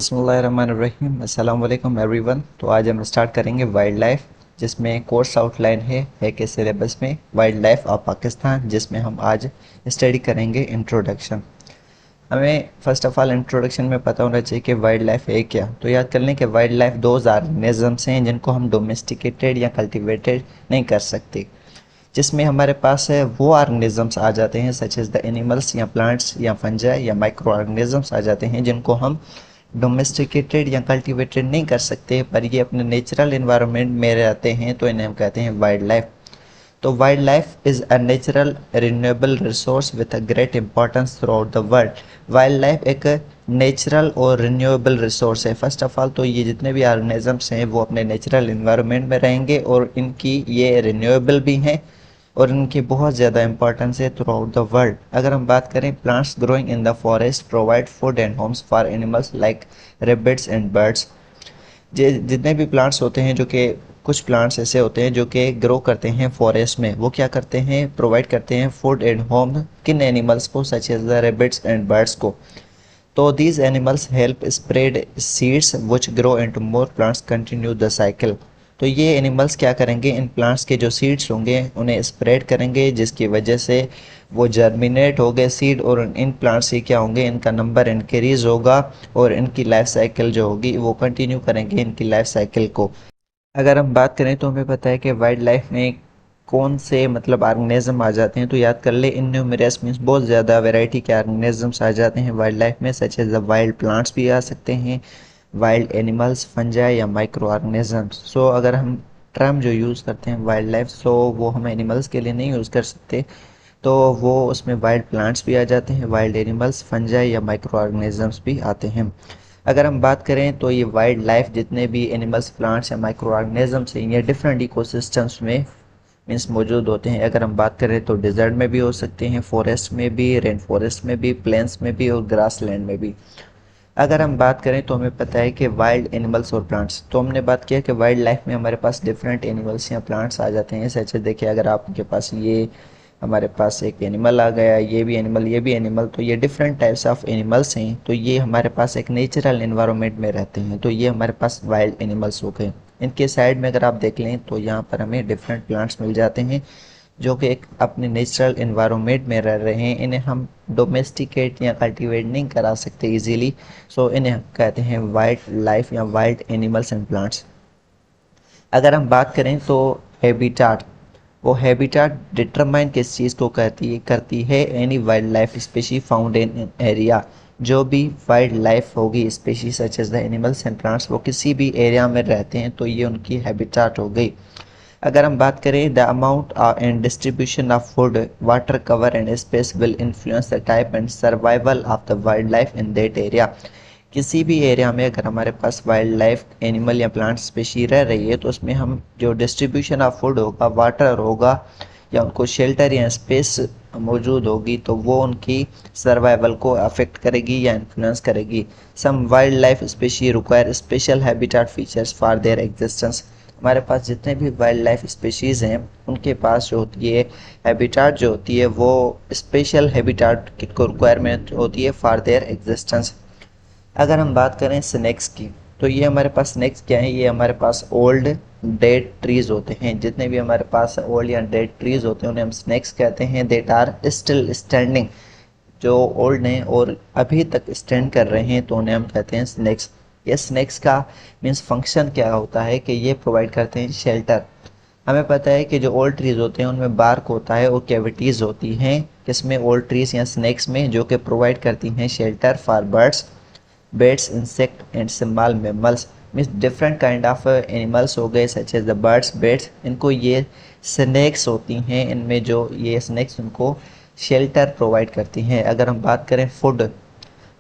बिस्मिल्लाहिर्रहमानिर्रहीम अस्सलाम वालेकुम एवरीवन। तो आज हम स्टार्ट करेंगे वाइल्ड लाइफ, जिसमें कोर्स आउटलाइन है कि सिलेबस में वाइल्ड लाइफ ऑफ पाकिस्तान, जिसमें हम आज स्टडी करेंगे इंट्रोडक्शन। हमें फर्स्ट ऑफ ऑल इंट्रोडक्शन में पता होना चाहिए कि वाइल्ड लाइफ है क्या। तो याद कर लें कि वाइल्ड लाइफ दो ऑर्गेनिजम्स हैं जिनको हम डोमेस्टिकेटेड या कल्टिवेटेड नहीं कर सकते, जिसमें हमारे पास है वो ऑर्गेनिजम्स आ जाते हैं सच एज द एनिमल्स या प्लांट्स या फंजाई या माइक्रो ऑर्गेनिजम्स आ जाते हैं जिनको हम डोमेस्टिकेटेड या कल्टिवेटेड नहीं कर सकते, पर ये अपने नेचुरल इन्वायरमेंट में रहते हैं, तो इन्हें हम कहते हैं वाइल्ड लाइफ। तो wild life is a natural renewable resource with a great importance through out the world. Wild life एक नेचुरल और रिन्यूएबल रिसोर्स है। फर्स्ट ऑफ ऑल तो ये जितने भी ऑर्गेनिजम्स हैं वो अपने नेचुरल इन्वायरमेंट में रहेंगे और इनकी ये रिन्यूएबल भी हैं और इनकी बहुत ज़्यादा इंपॉर्टेंस है थ्रू आउट द वर्ल्ड। अगर हम बात करें, plants growing in the forest provide food and Holmes for animals like rabbits and birds. जितने भी प्लांट्स होते हैं, जो कि कुछ प्लांट्स ऐसे होते हैं जो कि ग्रो करते हैं फॉरेस्ट में, वो क्या करते हैं, प्रोवाइड करते हैं फूड एंड होम किन एनिमल्स को, such as the rabbits and birds को। तो these animals help spread seeds which grow into more plants continue the cycle. तो ये एनिमल्स क्या करेंगे, इन प्लांट्स के जो सीड्स होंगे उन्हें स्प्रेड करेंगे, जिसकी वजह से वो जर्मिनेट हो गए सीड, और इन प्लांट्स से क्या होंगे, इनका नंबर इंक्रीज होगा और इनकी लाइफ साइकिल जो होगी वो कंटिन्यू करेंगे इनकी लाइफ साइकिल को। अगर हम बात करें तो हमें पता है कि वाइल्ड लाइफ में कौन से ऑर्गेनिज्म आ जाते हैं। तो याद कर ले, इन्यूमरस मीन्स बहुत ज़्यादा वैरायटी के ऑर्गेनिजम्स आ जाते हैं वाइल्ड लाइफ में, such as the wild plants भी आ सकते हैं, वाइल्ड एनिमल्स, फंजाई या माइक्रो ऑर्गेनिजम्स। सो अगर हम टर्म जो यूज़ करते हैं वाइल्ड लाइफ, सो वो हम एनिमल्स के लिए नहीं यूज़ कर सकते, तो वो उसमें वाइल्ड प्लांट्स भी आ जाते हैं, वाइल्ड एनिमल्स, फंजाई या माइक्रो ऑर्गेनिजम्स भी आते हैं। अगर हम बात करें तो ये वाइल्ड लाइफ जितने भी एनिमल्स, प्लांट्स या माइक्रो ऑर्गेनिजम्स हैं, ये डिफरेंट इकोसिस्टम्स में मीन्स मौजूद होते हैं। अगर हम बात करें तो डिजर्ट में भी हो सकते हैं, फॉरेस्ट में भी, रेन फॉरेस्ट में भी, प्लेन्स में भी और ग्रास लैंड में भी। अगर हम बात करें तो हमें पता है कि वाइल्ड एनिमल्स और प्लांट्स, तो हमने बात किया कि वाइल्ड लाइफ में हमारे पास डिफरेंट एनिमल्स या प्लांट्स आ जाते हैं। सच देखिए, अगर आपके पास ये हमारे पास एक एनिमल आ गया, ये भी एनिमल, ये भी एनिमल, तो ये डिफरेंट टाइप्स ऑफ एनिमल्स हैं, तो ये हमारे पास एक नेचुरल इन्वायरमेंट में रहते हैं, तो ये हमारे पास वाइल्ड एनिमल्स हो गए। इनके साइड में अगर आप देख लें तो यहाँ पर हमें डिफरेंट प्लांट्स मिल जाते हैं जो कि एक अपने नेचुरल इन्वायरमेंट में रह रहे हैं, इन्हें हम डोमेस्टिकेट या कल्टीवेट नहीं करा सकते इजीली, सो इन्हें कहते हैं वाइल्ड लाइफ या वाइल्ड एनिमल्स एंड प्लांट्स। अगर हम बात करें तो हैबिटाट, वो हैबिटाट डिटरमाइन किस चीज़ को करती है any wildlife species found in area. जो भी वाइल्ड लाइफ होगी species such as the animals and plants, वो किसी भी एरिया में रहते हैं, तो ये उनकी हैबिटाट हो गई। अगर हम बात करें, the amount and distribution of food, water cover and space will influence the type and survival of the wild life in that area. किसी भी एरिया में अगर हमारे पास वाइल्ड लाइफ एनिमल या प्लांट स्पीशी रह रही है, तो उसमें हम जो डिस्ट्रीब्यूशन ऑफ फूड होगा, वाटर होगा, या उनको शेल्टर या स्पेस मौजूद होगी, तो वो उनकी सर्वाइवल को अफेक्ट करेगी या इन्फ्लुएंस करेगी। Some wildlife species require special habitat features for their existence. हमारे पास जितने भी वाइल्ड लाइफ स्पीशीज़ हैं, उनके पास जो होती है हैबिटेट जो होती है, वो स्पेशल हैबिटेट को रिक्वायरमेंट होती है फॉर देयर एग्जिस्टेंस। अगर हम बात करें स्नेक्स की, तो ये हमारे पास स्नेक्स क्या है, ये हमारे पास ओल्ड डेड ट्रीज होते हैं। जितने भी हमारे पास ओल्ड या डेड ट्रीज होते हैं उन्हें हम स्नेक्स कहते हैं। देट आर स्टिल स्टैंडिंग, जो ओल्ड हैं और अभी तक स्टैंड कर रहे हैं, तो उन्हें हम कहते हैं स्नेक्स। ये स्नेक्स का मीन्स फंक्शन क्या होता है कि ये प्रोवाइड करते हैं शेल्टर। हमें पता है कि जो ओल्ड ट्रीज होते हैं उनमें बार्क होता है और कैविटीज़ होती हैं, किसमें, ओल्ड ट्रीज या स्नेक्स में, जो कि प्रोवाइड करती हैं shelter for birds, bats, insect and small mammals. Means different kind of animals हो गए such as the birds, bats, इनको ये स्नेक्स होती हैं, इनमें जो ये स्नेक्स उनको शेल्टर प्रोवाइड करती हैं। अगर हम बात करें फूड,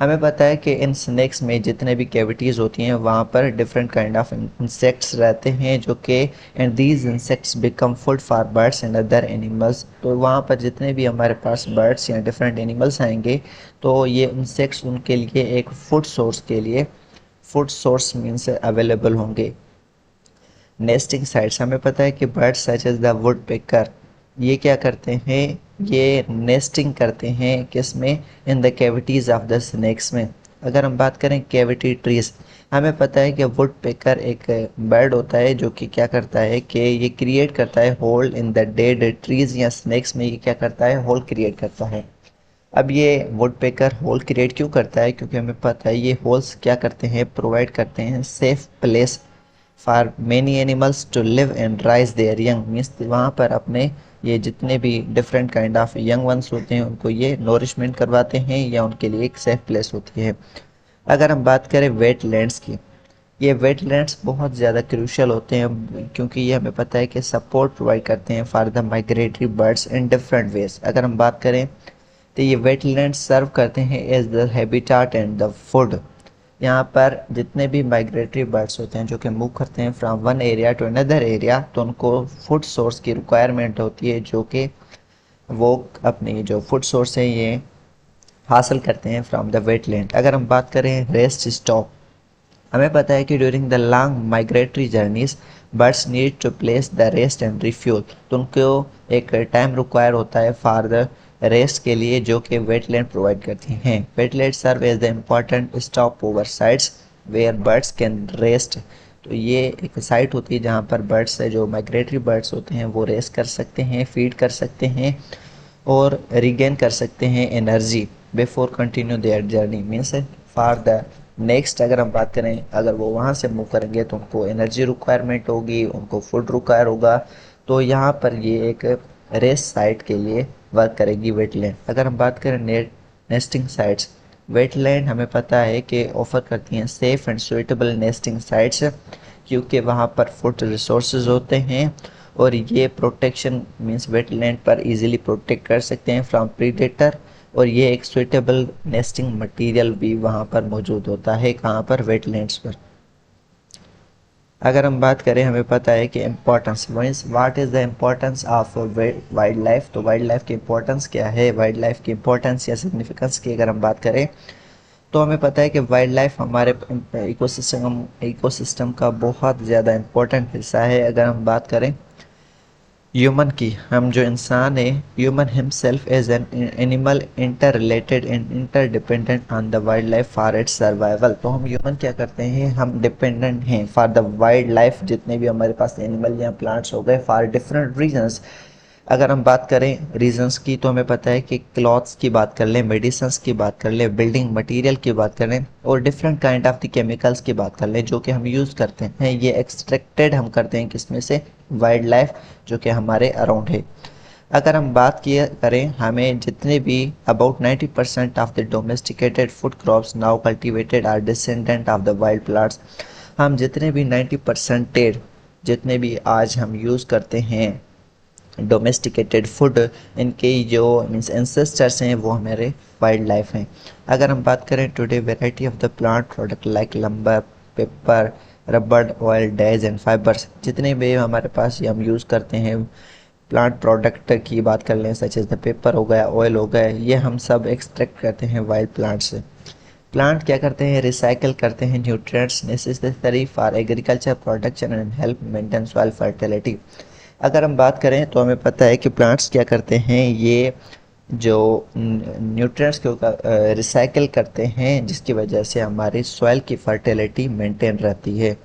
हमें पता है कि इन स्नेक्स में जितने भी कैविटीज़ होती हैं वहाँ पर डिफरेंट काइंड ऑफ इंसेक्ट्स रहते हैं, जो कि and these insects become food for birds and other animals. तो वहाँ पर जितने भी हमारे पास बर्ड्स या डिफरेंट एनिमल्स आएंगे, तो ये इंसेक्ट्स उनके लिए एक फूड सोर्स के लिए, फूड सोर्स मीन्स अवेलेबल होंगे। नेस्टिंग साइट्स, हमें पता है कि birds such as the woodpecker, ये क्या करते हैं, ये नेस्टिंग करते हैं किस में, in the cavities of the snakes में। अगर हम बात करें कैविटी ट्रीज, हमें पता है कि वुड पेकर एक बर्ड होता है जो कि क्या करता है कि ये क्रिएट करता है hole in the dead trees या स्नेक्स में, ये क्या करता है होल क्रिएट करता है। अब ये वुड पेकर होल क्रिएट क्यों करता है, क्योंकि हमें पता है ये होल्स क्या करते हैं, प्रोवाइड करते हैं safe place for many animals to live and raise their young, means वहाँ पर अपने ये जितने भी different kind of young ones होते हैं उनको ये नोरिशमेंट करवाते हैं या उनके लिए एक सेफ प्लेस होती है। अगर हम बात करें वेटलैंड्स की, ये वेटलैंड्स बहुत ज़्यादा क्रूशियल होते हैं क्योंकि ये हमें पता है कि सपोर्ट प्रोवाइड करते हैं for the migratory birds in different ways. अगर हम बात करें तो ये वेटलैंड्स सर्व करते हैं as the habitat and the food. यहाँ पर जितने भी माइग्रेटरी बर्ड्स होते हैं जो कि मूव करते हैं from one area to another area, तो उनको फूड सोर्स की रिक्वायरमेंट होती है जो कि वो अपनी जो फूड सोर्स है ये हासिल करते हैं फ्रॉम द वेटलैंड। अगर हम बात करें रेस्ट स्टॉप, हमें पता है कि during the long migratory journeys birds need to place the rest and refuel, तो उनको एक टाइम रिक्वायर होता है फॉर द रेस्ट के लिए जो कि वेटलैंड प्रोवाइड करती हैं। Wetland serve as the important stopover sites where birds can rest, तो ये एक साइट होती है जहाँ पर बर्ड्स जो माइग्रेटरी बर्ड्स होते हैं वो रेस्ट कर सकते हैं, फीड कर सकते हैं और रिगेन कर सकते हैं energy before continue their journey, means for the next. अगर हम बात करें अगर वो वहाँ से मूव करेंगे तो उनको एनर्जी रिक्वायरमेंट होगी, उनको फूड रिक्वायर होगा, तो यहाँ पर ये एक रेस्ट साइट के लिए वर्क करेगी वेटलैंड। अगर हम बात करें नेस्टिंग साइट्स, वेटलैंड हमें पता है कि ऑफर करती हैं safe and suitable nesting sites क्योंकि वहाँ पर फूड रिसोर्सेज होते हैं और ये प्रोटेक्शन मीन्स वेटलैंड पर इजीली प्रोटेक्ट कर सकते हैं फ्रॉम प्रीडेटर, और ये एक सुइटेबल नेस्टिंग मटेरियल भी वहाँ पर मौजूद होता है, कहाँ पर वेटलैंड्स पर। अगर हम बात करें हमें पता है कि importance means what is the importance of wild life, तो वाइल्ड लाइफ की इम्पोर्टेंस क्या है, वाइल्ड लाइफ की इम्पोर्टेंस या सिग्निफिकेंस की अगर हम बात करें तो हमें पता है कि वाइल्ड लाइफ हमारे इकोसिस्टम का बहुत ज़्यादा इम्पोर्टेंट हिस्सा है। अगर हम बात करें ह्यूमन की, हम जो इंसान है human himself as an animal interrelated and interdependent on the wildlife for its survival, तो हम ह्यूमन क्या करते हैं, हम डिपेंडेंट हैं फॉर द वाइल्ड लाइफ, जितने भी हमारे पास एनिमल या प्लांट्स हो गए फॉर डिफरेंट रीजंस। अगर हम बात करें रीजंस की तो हमें पता है कि क्लॉथ्स की बात कर लें, मेडिसिन्स की बात कर लें, बिल्डिंग मटेरियल की बात कर लें और different kind of the chemicals की बात कर लें जो कि हम यूज़ करते हैं, ये एक्सट्रैक्टेड हम करते हैं किसमें से, वाइल्ड लाइफ जो कि हमारे अराउंड है। अगर हम बात किया करें हमें जितने भी about 90% of the domesticated food crops now cultivated are descendant of the wild plants, हम जितने भी 90% जितने भी आज हम यूज़ करते हैं डोमेस्टिकेटेड फूड, इनके जो मीन्स एंसेस्टर्स हैं वो हमारे वाइल्ड लाइफ हैं। अगर हम बात करें today variety of the plant product like lumbar, paper, रबड़, ऑयल, डाइज एंड फाइबर्स, जितने भी हमारे पास ये हम यूज़ करते हैं प्लांट प्रोडक्ट की बात कर लें सच एज द पेपर हो गया, ऑयल हो गया, ये हम सब एक्सट्रैक्ट करते हैं वाइल्ड प्लांट से। प्लांट क्या करते हैं, रिसाइकल करते हैं nutrients necessary for agriculture production and help maintain soil fertility. अगर हम बात करें तो हमें पता है कि प्लांट्स क्या करते हैं, ये जो न्यूट्रिएंट्स को रिसाइकल करते हैं जिसकी वजह से हमारी सॉइल की फर्टिलिटी मेंटेन रहती है।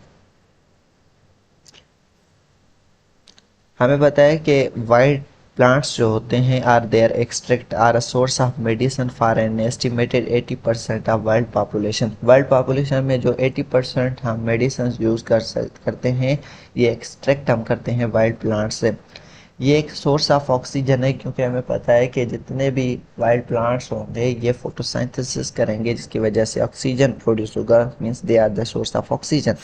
हमें पता है कि वाइल्ड प्लांट्स जो होते हैं are their extract are a source of medicine for an estimated 80% of world population. World population में जो 80% हम मेडिसिन यूज़ करते हैं ये एक्सट्रैक्ट हम करते हैं वाइल्ड प्लांट से। ये एक सोर्स ऑफ ऑक्सीजन है क्योंकि हमें पता है कि जितने भी वाइल्ड प्लांट्स होंगे ये फोटोसिंथेसिस करेंगे जिसकी वजह से ऑक्सीजन प्रोड्यूस होगा, means they are the source of oxygen.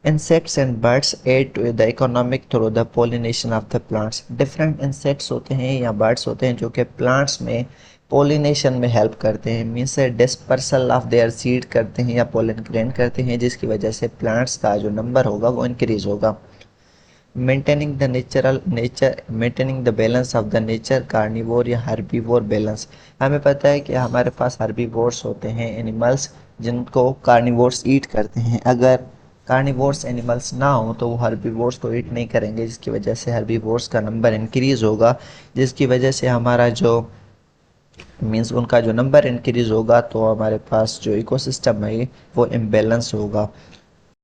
Insects and birds aid to the economic through the pollination of the plants. Different insects होते हैं या birds होते हैं जो कि plants में pollination में help करते हैं, means dispersal of their seed करते हैं या pollen grain करते हैं जिसकी वजह से plants का जो नंबर होगा वो increase होगा। Maintaining the maintaining the balance of the nature carnivore या herbivore balance, हमें पता है कि हमारे पास herbivores होते हैं animals जिनको carnivores eat करते हैं। अगर कार्निवोर्स एनिमल्स ना हो तो वो हर्बीवोर्स को ईट नहीं करेंगे जिसकी वजह से हर्बीवोर्स का नंबर इंक्रीज़ होगा, जिसकी वजह से हमारा जो मीन्स उनका जो नंबर इंक्रीज होगा तो हमारे पास जो इकोसिस्टम है वो इम्बेलेंस होगा।